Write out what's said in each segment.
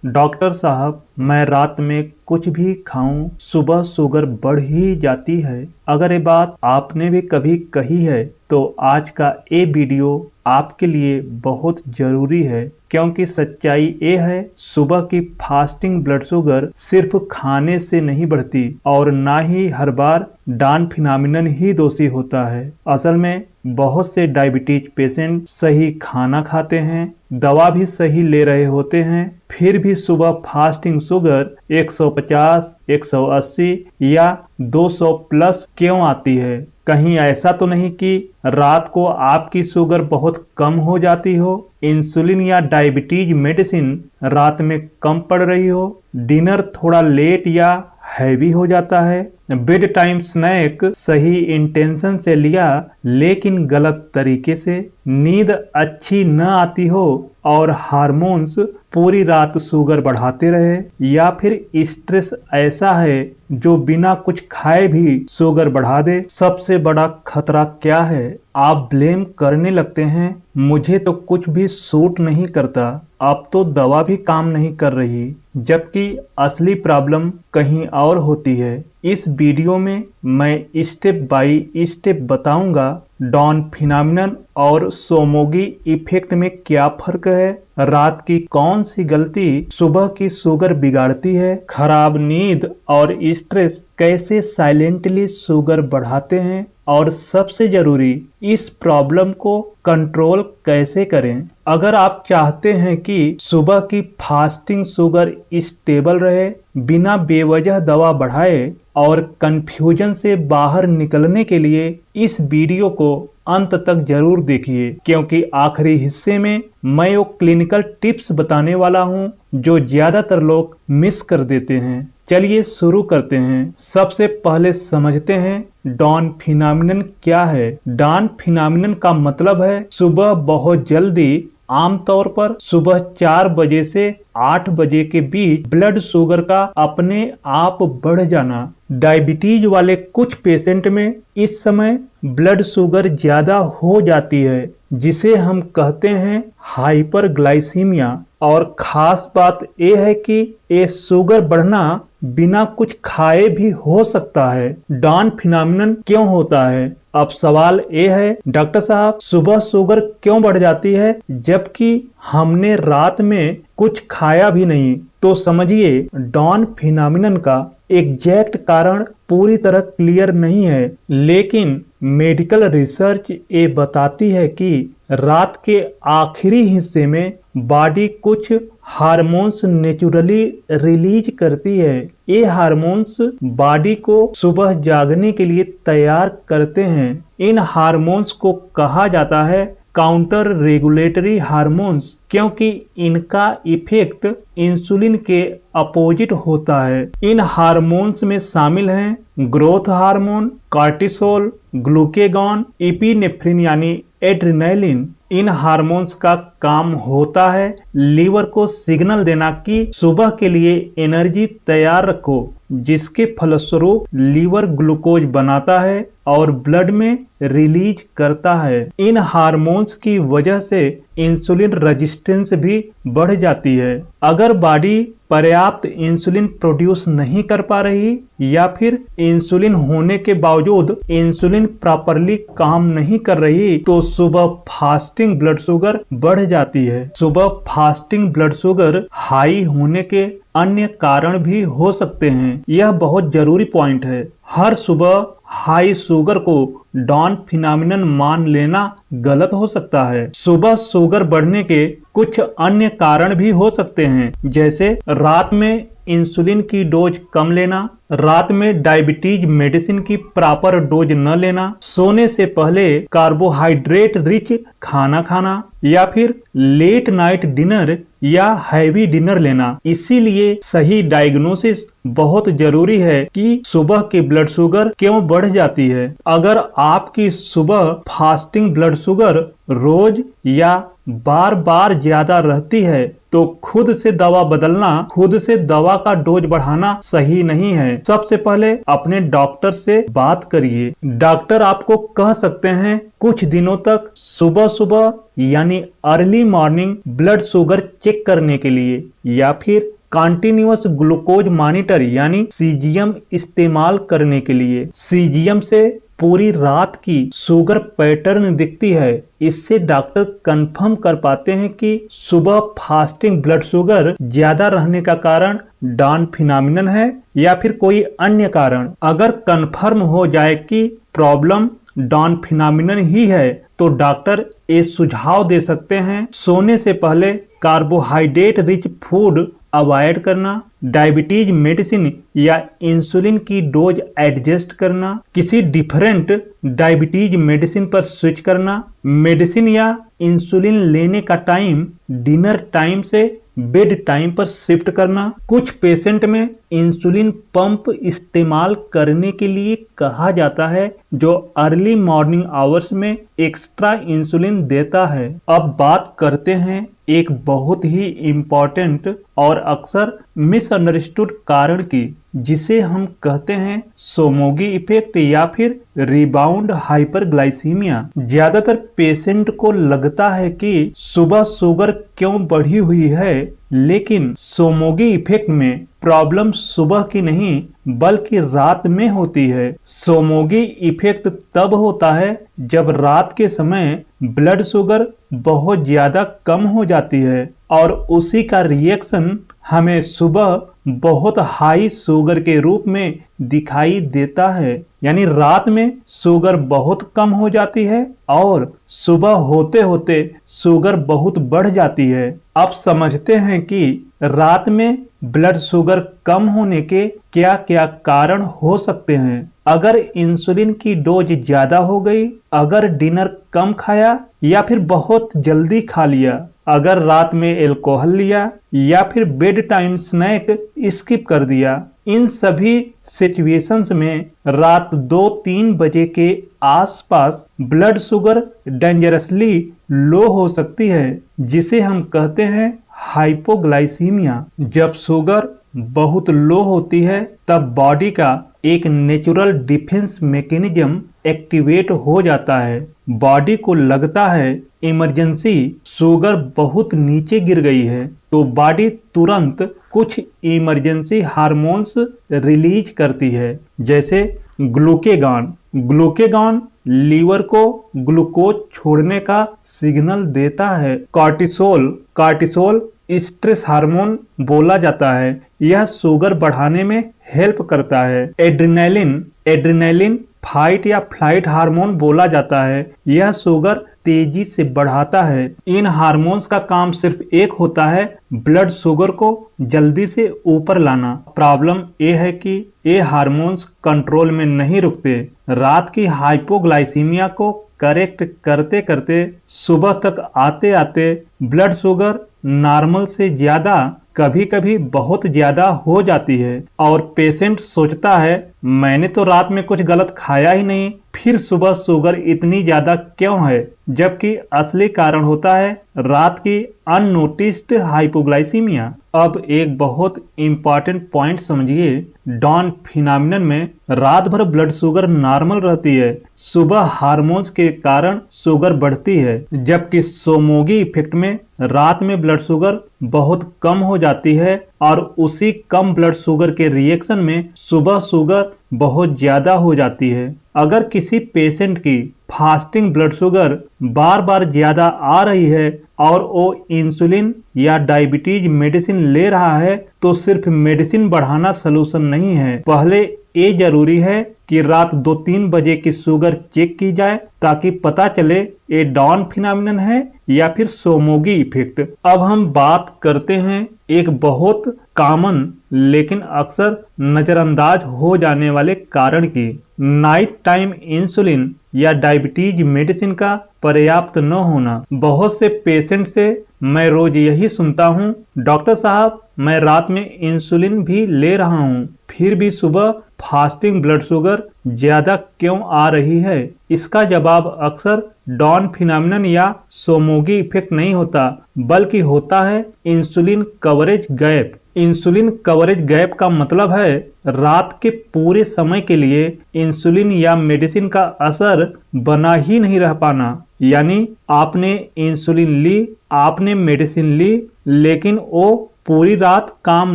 Doctor साहब, मैं रात में कुछ भी खाऊं सुबह शुगर बढ़ ही जाती है। अगर ये बात आपने भी कभी कही है तो आज का ये वीडियो आपके लिए बहुत जरूरी है, क्योंकि सच्चाई ये है, सुबह की फास्टिंग ब्लड शुगर सिर्फ खाने से नहीं बढ़ती और ना ही हर बार डॉन फिनोमिनन ही दोषी होता है। असल में बहुत से डायबिटीज पेशेंट सही खाना खाते हैं, दवा भी सही ले रहे होते हैं, फिर भी सुबह फास्टिंग शुगर 150, 180 या 200 प्लस क्यों आती है? कहीं ऐसा तो नहीं कि रात को आपकी शुगर बहुत कम हो जाती हो, इंसुलिन या डायबिटीज मेडिसिन रात में कम पड़ रही हो, डिनर थोड़ा लेट या हैवी हो जाता है, बेड टाइम स्नैक सही इंटेंशन से लिया लेकिन गलत तरीके से, नींद अच्छी न आती हो और हार्मोन्स पूरी रात शुगर बढ़ाते रहे, या फिर स्ट्रेस ऐसा है जो बिना कुछ खाए भी शुगर बढ़ा दे। सबसे बड़ा खतरा क्या है? आप ब्लेम करने लगते हैं, मुझे तो कुछ भी सूट नहीं करता, अब तो दवा भी काम नहीं कर रही, जबकि असली प्रॉब्लम कहीं और होती है। इस वीडियो में मैं स्टेप बाय स्टेप बताऊंगा डॉन फिनोमिनन और सोमोगी इफेक्ट में क्या फर्क है, रात की कौन सी गलती सुबह की शुगर बिगाड़ती है, खराब नींद और स्ट्रेस कैसे साइलेंटली शुगर बढ़ाते हैं, और सबसे जरूरी इस प्रॉब्लम को कंट्रोल कैसे करें। अगर आप चाहते हैं कि सुबह की फास्टिंग शुगर स्टेबल रहे, बिना बेवजह दवा बढ़ाए और कंफ्यूजन से बाहर निकलने के लिए इस वीडियो को अंत तक जरूर देखिए, क्योंकि आखिरी हिस्से में मैं वो क्लिनिकल टिप्स बताने वाला हूं जो ज्यादातर लोग मिस कर देते हैं। चलिए शुरू करते हैं। सबसे पहले समझते हैं डॉन फिनोमिनन क्या है। डॉन फिनोमिनन का मतलब है सुबह बहुत जल्दी, आमतौर पर सुबह 4 बजे से 8 बजे के बीच ब्लड शुगर का अपने आप बढ़ जाना। डायबिटीज वाले कुछ पेशेंट में इस समय ब्लड शुगर ज्यादा हो जाती है, जिसे हम कहते हैं हाइपरग्लाइसीमिया। और खास बात यह है कि ये शुगर बढ़ना बिना कुछ खाए भी हो सकता है। डॉन फिनोमिनन क्यों होता है? अब सवाल ये है, डॉक्टर साहब सुबह शुगर क्यों बढ़ जाती है जबकि हमने रात में कुछ खाया भी नहीं? तो समझिए, डॉन फिनोमिनन का एग्जैक्ट कारण पूरी तरह क्लियर नहीं है, लेकिन मेडिकल रिसर्च ये बताती है कि रात के आखिरी हिस्से में बॉडी कुछ हार्मोन्स नेचुरली रिलीज करती है। ये हार्मोन्स बॉडी को सुबह जागने के लिए तैयार करते हैं। इन हार्मोन्स को कहा जाता है काउंटर रेगुलेटरी हार्मोन्स, क्योंकि इनका इफेक्ट इंसुलिन के अपोजिट होता है। इन हार्मोन्स में शामिल हैं growth hormone, cortisol, glucagon, epinephrine यानी एड्रेनालिन। इन हार्मोन्स का काम होता है लीवर को सिग्नल देना कि सुबह के लिए एनर्जी तैयार रखो, जिसके फलस्वरूप लीवर ग्लूकोज बनाता है और ब्लड में रिलीज करता है। इन हार्मोन्स की वजह से इंसुलिन रेजिस्टेंस भी बढ़ जाती है। अगर बॉडी पर्याप्त इंसुलिन प्रोड्यूस नहीं कर पा रही, या फिर इंसुलिन होने के बावजूद इंसुलिन प्रॉपरली काम नहीं कर रही, तो सुबह फास्टिंग ब्लड शुगर बढ़ जाती है। सुबह फास्टिंग ब्लड शुगर हाई होने के अन्य कारण भी हो सकते हैं। यह बहुत जरूरी पॉइंट है। हर सुबह हाई शुगर को डॉन फिनोमिनन मान लेना गलत हो सकता है। सुबह शुगर बढ़ने के कुछ अन्य कारण भी हो सकते हैं, जैसे रात में इंसुलिन की डोज कम लेना, रात में डायबिटीज मेडिसिन की प्रॉपर डोज न लेना, सोने से पहले कार्बोहाइड्रेट रिच खाना खाना, या फिर लेट नाइट डिनर या हैवी डिनर लेना। इसीलिए सही डायग्नोसिस बहुत जरूरी है कि सुबह की ब्लड शुगर क्यों बढ़ जाती है। अगर आपकी सुबह फास्टिंग ब्लड शुगर रोज या बार बार ज्यादा रहती है, तो खुद से दवा बदलना, खुद से दवा का डोज बढ़ाना सही नहीं है। सबसे पहले अपने डॉक्टर से बात करिए। डॉक्टर आपको कह सकते हैं कुछ दिनों तक सुबह सुबह यानी early morning blood sugar check करने के लिए, या फिर कंटिन्यूअस ग्लूकोज मॉनिटर यानी सीजीएम इस्तेमाल करने के लिए। सीजीएम से पूरी रात की शुगर पैटर्न दिखती है। इससे डॉक्टर कंफर्म कर पाते हैं कि सुबह फास्टिंग ब्लड शुगर ज्यादा रहने का कारण डॉन फिनोमिनन है या फिर कोई अन्य कारण। अगर कंफर्म हो जाए कि प्रॉब्लम डॉन फिनोमिनन ही है तो डॉक्टर ये सुझाव दे सकते हैं सोने से पहले कार्बोहाइड्रेट रिच फूड अवॉइड करना, डायबिटीज मेडिसिन या इंसुलिन की डोज एडजस्ट करना, किसी डिफरेंट डायबिटीज मेडिसिन पर स्विच करना, मेडिसिन या इंसुलिन लेने का टाइम डिनर टाइम से बेड टाइम पर शिफ्ट करना। कुछ पेशेंट में इंसुलिन पंप इस्तेमाल करने के लिए कहा जाता है जो अर्ली मॉर्निंग आवर्स में एक्स्ट्रा इंसुलिन देता है। अब बात करते हैं एक बहुत ही इम्पोर्टेंट और अक्सर मिसअंडरस्टूड कारण की, जिसे हम कहते हैं सोमोगी इफेक्ट या फिर रिबाउंड हाइपरग्लाइसीमिया। ज्यादातर पेशेंट को लगता है कि सुबह शुगर क्यों बढ़ी हुई है, लेकिन सोमोगी इफेक्ट में प्रॉब्लम सुबह की नहीं बल्कि रात में होती है। सोमोगी इफेक्ट तब होता है जब रात के समय ब्लड शुगर बहुत ज्यादा कम हो जाती है और उसी का रिएक्शन हमें सुबह बहुत हाई शुगर के रूप में दिखाई देता है। यानी रात में शुगर बहुत कम हो जाती है और सुबह होते होते शुगर बहुत बढ़ जाती है। अब समझते हैं कि रात में ब्लड शुगर कम होने के क्या क्या कारण हो सकते हैं। अगर इंसुलिन की डोज ज्यादा हो गई, अगर डिनर कम खाया या फिर बहुत जल्दी खा लिया, अगर रात में अल्कोहल लिया या फिर बेड टाइम स्नैक स्किप कर दिया, इन सभी सिचुएशंस में रात 2-3 बजे के आसपास ब्लड शुगर डेंजरसली लो हो सकती है, जिसे हम कहते हैं हाइपोग्लाइसीमिया। जब शुगर बहुत लो होती है तब बॉडी का एक नेचुरल डिफेंस मैकेनिज्म एक्टिवेट हो जाता है। बॉडी को लगता है इमरजेंसी शुगर बहुत नीचे गिर गई है, तो बॉडी तुरंत कुछ इमरजेंसी हार्मोन्स रिलीज करती है, जैसे ग्लूकेगॉन। ग्लूकेगॉन लीवर को ग्लूकोज छोड़ने का सिग्नल देता है। कॉर्टिसोल स्ट्रेस हार्मोन बोला जाता है, यह शुगर बढ़ाने में हेल्प करता है। एड्रेनालिन फाइट या फ्लाइट हार्मोन बोला जाता है, यह शुगर तेजी से बढ़ाता है। इन हार्मोन्स का काम सिर्फ एक होता है, ब्लड शुगर को जल्दी से ऊपर लाना। प्रॉब्लम ये है कि ये हार्मोन्स कंट्रोल में नहीं रुकते। रात की हाइपोग्लाइसीमिया को करेक्ट करते करते सुबह तक आते आते ब्लड शुगर नॉर्मल से ज्यादा, कभी कभी बहुत ज्यादा हो जाती है और पेशेंट सोचता है मैंने तो रात में कुछ गलत खाया ही नहीं, फिर सुबह शुगर इतनी ज्यादा क्यों है, जबकि असली कारण होता है रात की अननोटिस्ड हाइपोग्लाइसीमिया। अब एक बहुत इंपॉर्टेंट पॉइंट समझिए, डॉन फिनोमिनन में रात भर ब्लड शुगर नॉर्मल रहती है, सुबह हार्मोन्स के कारण शुगर बढ़ती है, जबकि सोमोगी इफेक्ट में रात में ब्लड शुगर बहुत कम हो जाती है और उसी कम ब्लड शुगर के रिएक्शन में सुबह शुगर बहुत ज्यादा हो जाती है। अगर किसी पेशेंट की फास्टिंग ब्लड शुगर बार बार ज्यादा आ रही है और वो इंसुलिन या डायबिटीज मेडिसिन ले रहा है तो सिर्फ मेडिसिन बढ़ाना सलूशन नहीं है। पहले ये जरूरी है कि रात 2-3 बजे की शुगर चेक की जाए ताकि पता चले ये डॉन फिनोमिनन है या फिर सोमोगी इफेक्ट। अब हम बात करते हैं एक बहुत कॉमन लेकिन अक्सर नजरअंदाज हो जाने वाले कारण की, नाइट टाइम इंसुलिन या डायबिटीज मेडिसिन का पर्याप्त न होना। बहुत से पेशेंट से मैं रोज यही सुनता हूँ, डॉक्टर साहब मैं रात में इंसुलिन भी ले रहा हूँ फिर भी सुबह फास्टिंग ब्लड शुगर ज्यादा क्यों आ रही है। इसका जवाब अक्सर डॉन फिनोमिनन या सोमोगी इफेक्ट नहीं होता, बल्कि होता है insulin coverage gap. Insulin coverage gap का मतलब है रात के पूरे समय के लिए इंसुलिन या मेडिसिन का असर बना ही नहीं रह पाना। यानी आपने इंसुलिन ली, आपने मेडिसिन ली, लेकिन वो पूरी रात काम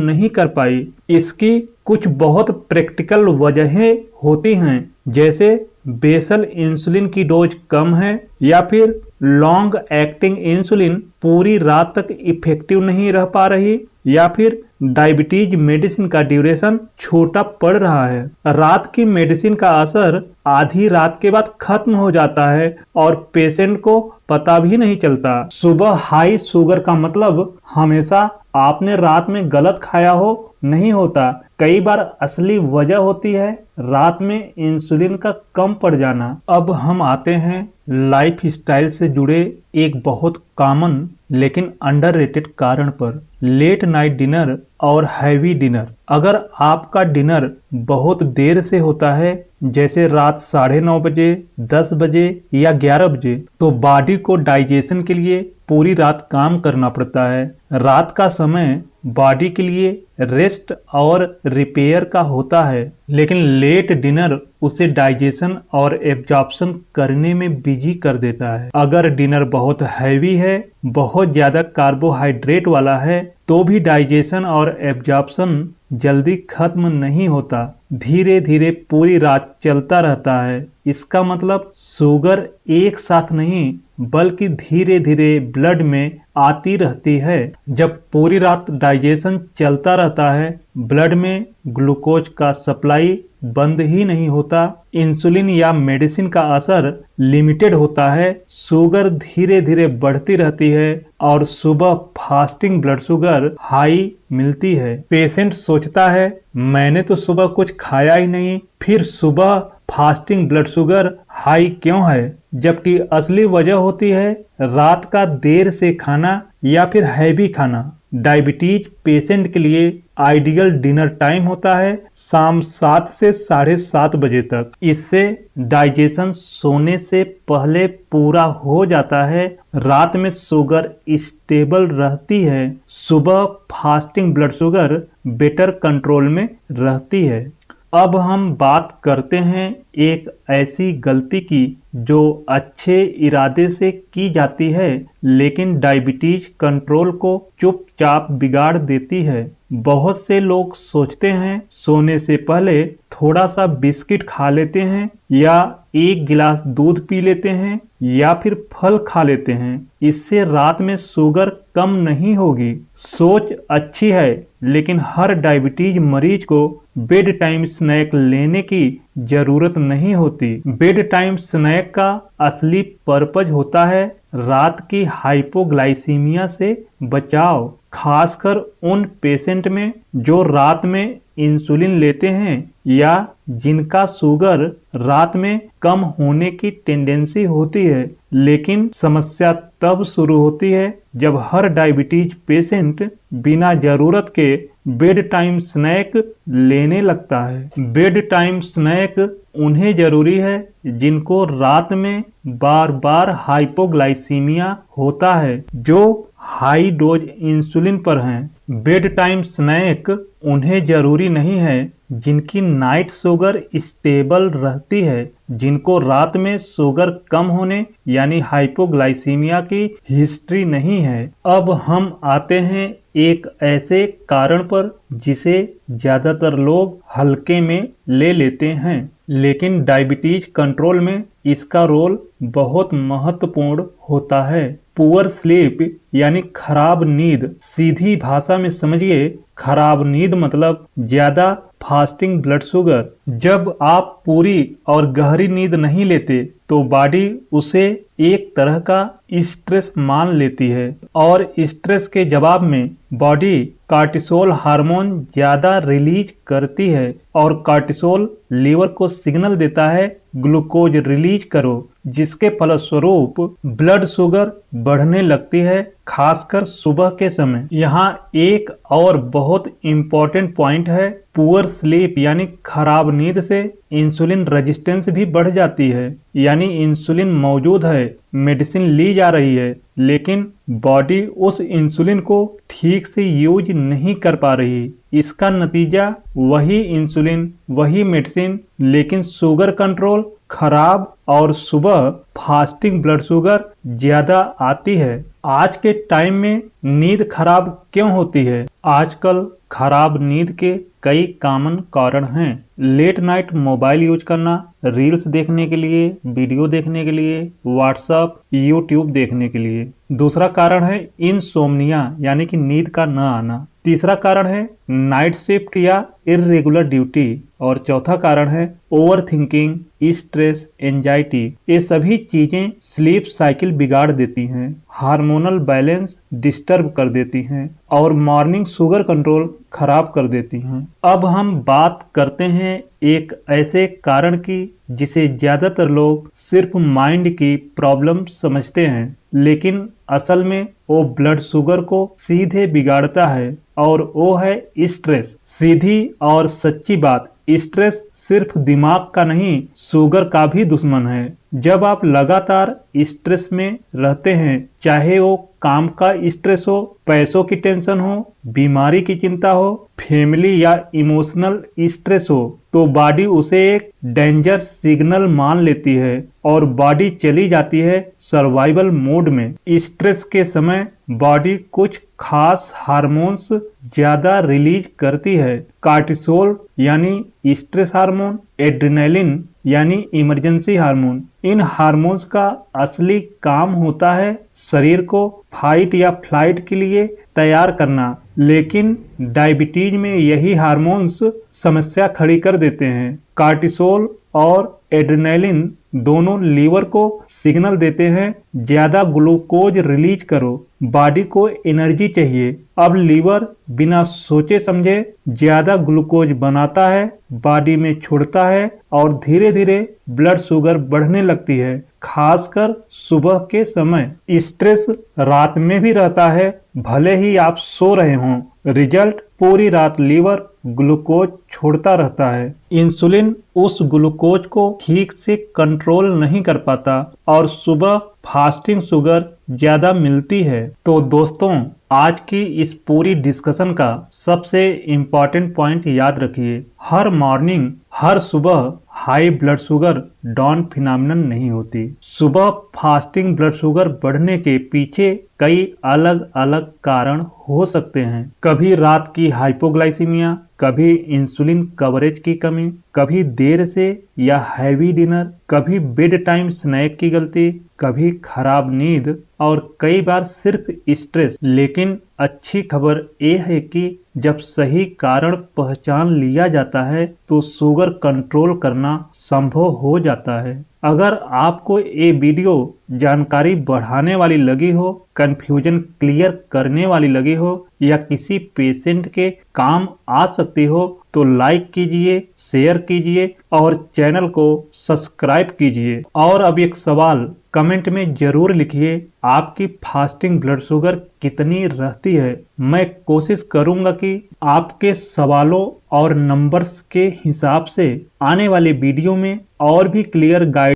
नहीं कर पाई। इसकी कुछ बहुत प्रैक्टिकल वजहें होती हैं, जैसे बेसल इंसुलिन की डोज कम है, या फिर लॉन्ग एक्टिंग इंसुलिन पूरी रात तक इफेक्टिव नहीं रह पा रही, या फिर डायबिटीज मेडिसिन का ड्यूरेशन छोटा पड़ रहा है। रात की मेडिसिन का असर आधी रात के बाद खत्म हो जाता है और पेशेंट को पता भी नहीं चलता। सुबह हाई शुगर का मतलब हमेशा आपने रात में गलत खाया हो नहीं होता। कई बार असली वजह होती है रात में इंसुलिन का कम पड़ जाना। अब हम आते हैं लाइफ स्टाइल से जुड़े एक बहुत कॉमन लेकिन अंडररेटेड कारण पर, लेट नाइट डिनर और हैवी डिनर। अगर आपका डिनर बहुत देर से होता है, जैसे रात 9:30 बजे, 10 बजे या 11 बजे, तो बॉडी को डाइजेशन के लिए पूरी रात काम करना पड़ता है। रात का समय बॉडी के लिए रेस्ट और रिपेयर का होता है, लेकिन लेट डिनर उसे डाइजेशन और एब्जॉर्प्शन करने में बिजी कर देता है। अगर डिनर बहुत हैवी है, बहुत ज्यादा कार्बोहाइड्रेट वाला है, तो भी डाइजेशन और एब्जॉर्प्शन जल्दी खत्म नहीं होता, धीरे धीरे पूरी रात चलता रहता है। इसका मतलब शुगर एक साथ नहीं बल्कि धीरे धीरे ब्लड में आती रहती है। जब पूरी रात डाइजेशन चलता रहता है, ब्लड में ग्लूकोज का सप्लाई बंद ही नहीं होता, इंसुलिन या मेडिसिन का असर लिमिटेड होता है, शुगर धीरे धीरे बढ़ती रहती है और सुबह फास्टिंग ब्लड शुगर हाई मिलती है। पेशेंट सोचता है मैंने तो सुबह कुछ खाया ही नहीं, फिर सुबह फास्टिंग ब्लड शुगर हाई क्यों है? जबकि असली वजह होती है रात का देर से खाना या फिर हैवी खाना। डायबिटीज पेशेंट के लिए आइडियल डिनर टाइम होता है शाम 7 से 7:30 बजे तक। इससे डाइजेशन सोने से पहले पूरा हो जाता है, रात में शुगर स्टेबल रहती है, सुबह fasting blood sugar better control में रहती है। अब हम बात करते हैं एक ऐसी गलती की जो अच्छे इरादे से की जाती है लेकिन डायबिटीज कंट्रोल को चुपचाप बिगाड़ देती है। बहुत से लोग सोचते हैं सोने से पहले थोड़ा सा बिस्किट खा लेते हैं या 1 गिलास दूध पी लेते हैं या फिर फल खा लेते हैं, इससे रात में शुगर कम नहीं होगी। सोच अच्छी है लेकिन हर डायबिटीज मरीज को बेड टाइम स्नैक लेने की जरूरत नहीं होती। बेड टाइम स्नैक का असली पर्पज होता है रात की हाइपोग्लाइसीमिया से बचाव, खासकर उन पेशेंट में जो रात में इंसुलिन लेते हैं या जिनका शुगर रात में कम होने की टेंडेंसी होती है। लेकिन समस्या तब शुरू होती है जब हर डायबिटीज पेशेंट बिना जरूरत के बेड टाइम स्नैक लेने लगता है। बेड टाइम स्नैक उन्हें जरूरी है जिनको रात में बार बार हाइपोग्लाइसीमिया होता है, जो हाई डोज इंसुलिन पर हैं। बेड टाइम स्नैक उन्हें जरूरी नहीं है जिनकी नाइट शुगर स्टेबल रहती है, जिनको रात में शुगर कम होने यानी हाइपोग्लाइसीमिया की हिस्ट्री नहीं है। अब हम आते हैं एक ऐसे कारण पर जिसे ज्यादातर लोग हल्के में ले लेते हैं, लेकिन डायबिटीज कंट्रोल में इसका रोल बहुत महत्वपूर्ण होता है। पुअर स्लीप यानी खराब नींद। सीधी भाषा में समझिए, खराब नींद मतलब ज्यादा फास्टिंग ब्लड शुगर। जब आप पूरी और गहरी नींद नहीं लेते तो बॉडी उसे एक तरह का स्ट्रेस मान लेती है और स्ट्रेस के जवाब में बॉडी कार्टिसोल हार्मोन ज्यादा रिलीज करती है और कार्टिसोल लीवर को सिग्नल देता है ग्लूकोज रिलीज करो, जिसके फलस्वरूप ब्लड शुगर बढ़ने लगती है, खासकर सुबह के समय। यहाँ एक और बहुत इंपॉर्टेंट पॉइंट है, पुअर स्लीप यानी खराब नींद से इंसुलिन रेजिस्टेंस भी बढ़ जाती है। यानी इंसुलिन मौजूद है, मेडिसिन ली जा रही है, लेकिन बॉडी उस इंसुलिन को ठीक से यूज नहीं कर पा रही। इसका नतीजा वही इंसुलिन, वही मेडिसिन, लेकिन शुगर कंट्रोल खराब और सुबह फास्टिंग ब्लड शुगर ज्यादा आती है। आज के टाइम में नींद खराब क्यों होती है? आजकल खराब नींद के कई कॉमन कारण हैं। लेट नाइट मोबाइल यूज करना, रील्स देखने के लिए, वीडियो देखने के लिए, व्हाट्सएप, यूट्यूब देखने के लिए। दूसरा कारण है इनसोम्निया यानी कि नींद का न आना। तीसरा कारण है नाइट शिफ्ट या इर्रेगुलर ड्यूटी। और चौथा कारण है ओवर थिंकिंग, स्ट्रेस, एंजाइटी। ये सभी चीजें स्लीप साइकिल बिगाड़ देती हैं, हार्मोनल बैलेंस डिस्टर्ब कर देती हैं और मॉर्निंग शुगर कंट्रोल खराब कर देती हैं। अब हम बात करते हैं एक ऐसे कारण की जिसे ज्यादातर लोग सिर्फ माइंड की प्रॉब्लम समझते हैं, लेकिन असल में वो ब्लड शुगर को सीधे बिगाड़ता है, और वो है स्ट्रेस। सीधी और सच्ची बात, स्ट्रेस सिर्फ दिमाग का नहीं, शुगर का भी दुश्मन है। जब आप लगातार स्ट्रेस में रहते हैं, चाहे वो काम का स्ट्रेस हो, पैसों की टेंशन हो, बीमारी की चिंता हो, फैमिली या इमोशनल स्ट्रेस हो, तो बॉडी उसे एक डेंजर सिग्नल मान लेती है और बॉडी चली जाती है सर्वाइवल मोड में। स्ट्रेस के समय बॉडी कुछ खास हार्मोन्स ज्यादा रिलीज करती है। कार्टिसोल यानी स्ट्रेस हार्मोन, एड्रेनालिन यानी इमरजेंसी हार्मोन। इन हार्मोन्स का असली काम होता है शरीर को फाइट या फ्लाइट के लिए तैयार करना, लेकिन डायबिटीज में यही हार्मोन्स समस्या खड़ी कर देते हैं। कार्टिसोल और एड्रेनालिन दोनों लीवर को सिग्नल देते हैं ज्यादा ग्लूकोज रिलीज करो, बॉडी को एनर्जी चाहिए। अब लीवर बिना सोचे समझे ज्यादा ग्लूकोज बनाता है, बॉडी में छोड़ता है और धीरे धीरे ब्लड शुगर बढ़ने लगती है, खासकर सुबह के समय। स्ट्रेस रात में भी रहता है, भले ही आप सो रहे हों। रिजल्ट, पूरी रात लीवर ग्लूकोज छोड़ता रहता है। इंसुलिन उस ग्लूकोज को ठीक से कंट्रोल नहीं कर पाता और सुबह फास्टिंग शुगर ज्यादा मिलती है। तो दोस्तों, आज की इस पूरी डिस्कशन का सबसे इम्पोर्टेंट पॉइंट याद रखिए, हर मॉर्निंग, हर सुबह high blood sugar dawn phenomenon नहीं होती। सुबह फास्टिंग ब्लड शुगर बढ़ने के पीछे कई अलग अलग कारण हो सकते हैं। कभी रात की हाइपोग्लाइसीमिया, कभी इंसुलिन कवरेज की कमी, कभी देर से या हैवी डिनर, कभी बेड टाइम स्नैक की गलती, कभी खराब नींद और कई बार सिर्फ स्ट्रेस। लेकिन अच्छी खबर यह है कि जब सही कारण पहचान लिया जाता है तो शुगर कंट्रोल करना संभव हो जाता है। अगर आपको ये वीडियो जानकारी बढ़ाने वाली लगी हो, कंफ्यूजन क्लियर करने वाली लगी हो या किसी पेशेंट के काम आ सकती हो, तो लाइक कीजिए, शेयर कीजिए और चैनल को सब्सक्राइब कीजिए। और अब एक सवाल कमेंट में जरूर लिखिए, आपकी फास्टिंग ब्लड शुगर कितनी रहती है? मैं कोशिश करूंगा कि आपके सवालों और नंबर्स के हिसाब से आने वाले वीडियो में और भी क्लियर गाइड